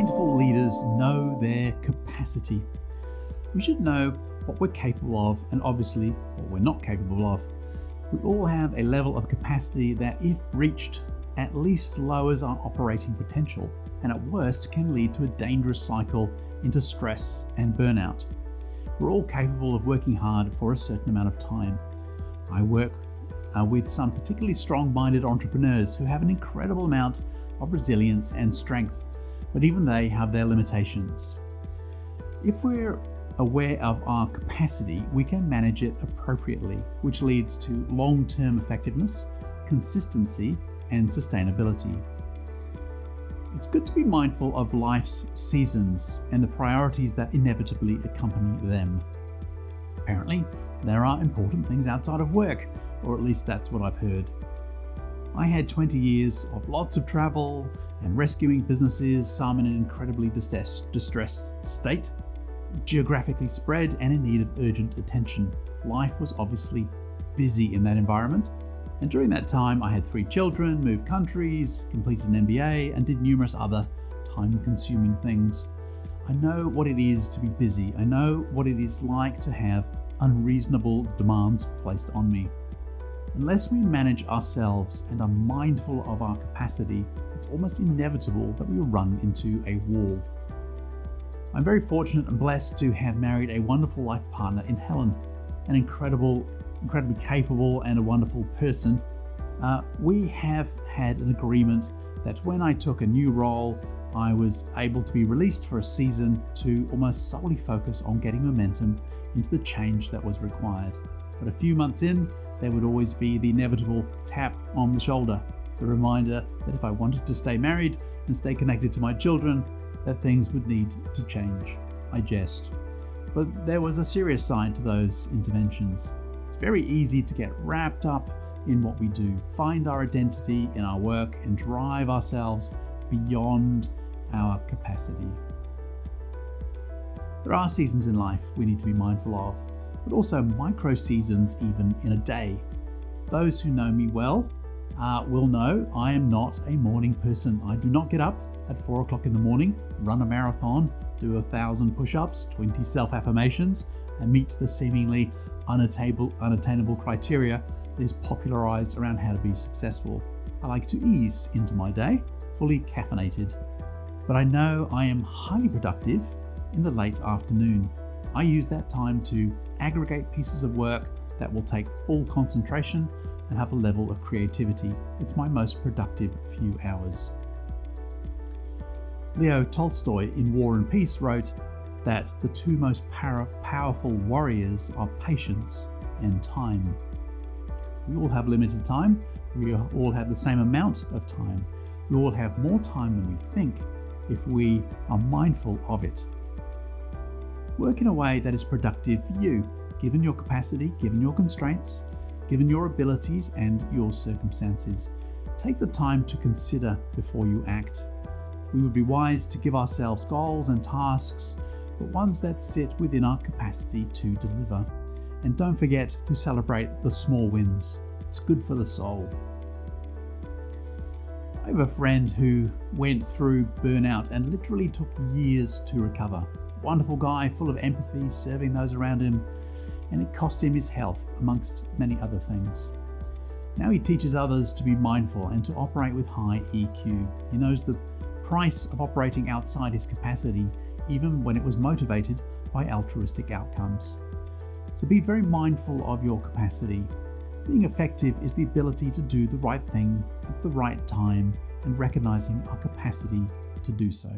Mindful leaders know their capacity. We should know what we're capable of and obviously what we're not capable of. We all have a level of capacity that, if reached, at least lowers our operating potential and at worst can lead to a dangerous cycle into stress and burnout. We're all capable of working hard for a certain amount of time. I work with some particularly strong-minded entrepreneurs who have an incredible amount of resilience and strength, but even they have their limitations. If we're aware of our capacity, we can manage it appropriately, which leads to long-term effectiveness, consistency, and sustainability. It's good to be mindful of life's seasons and the priorities that inevitably accompany them. Apparently, there are important things outside of work, or at least that's what I've heard. I had 20 years of lots of travel and rescuing businesses, some in an incredibly distressed state, geographically spread and in need of urgent attention. Life was obviously busy in that environment, and during that time I had 3 children, moved countries, completed an MBA, and did numerous other time-consuming things. I know what it is to be busy. I know what it is like to have unreasonable demands placed on me. Unless we manage ourselves and are mindful of our capacity, it's almost inevitable that we will run into a wall. I'm very fortunate and blessed to have married a wonderful life partner in Helen, an incredibly capable and a wonderful person. We have had an agreement that when I took a new role, I was able to be released for a season to almost solely focus on getting momentum into the change that was required. But a few months in, there would always be the inevitable tap on the shoulder, the reminder that if I wanted to stay married and stay connected to my children, that things would need to change. I jest. But there was a serious side to those interventions. It's very easy to get wrapped up in what we do, find our identity in our work, and drive ourselves beyond our capacity. There are seasons in life we need to be mindful of, but also micro seasons even in a day. Those who know me well will know I am not a morning person. I do not get up at 4 o'clock in the morning, run a marathon, do 1,000 push-ups, 20 self-affirmations, and meet the seemingly unattainable criteria that is popularized around how to be successful. I like to ease into my day, fully caffeinated. But I know I am highly productive in the late afternoon. I use that time to aggregate pieces of work that will take full concentration and have a level of creativity. It's my most productive few hours. Leo Tolstoy in War and Peace wrote that the 2 most powerful warriors are patience and time. We all have limited time. We all have the same amount of time. We all have more time than we think if we are mindful of it. Work in a way that is productive for you, given your capacity, given your constraints, given your abilities and your circumstances. Take the time to consider before you act. We would be wise to give ourselves goals and tasks, but ones that sit within our capacity to deliver. And don't forget to celebrate the small wins. It's good for the soul. I have a friend who went through burnout and literally took years to recover. Wonderful guy, full of empathy, serving those around him, and it cost him his health, amongst many other things. Now he teaches others to be mindful and to operate with high EQ. He knows the price of operating outside his capacity, even when it was motivated by altruistic outcomes. So be very mindful of your capacity. Being effective is the ability to do the right thing at the right time and recognizing our capacity to do so.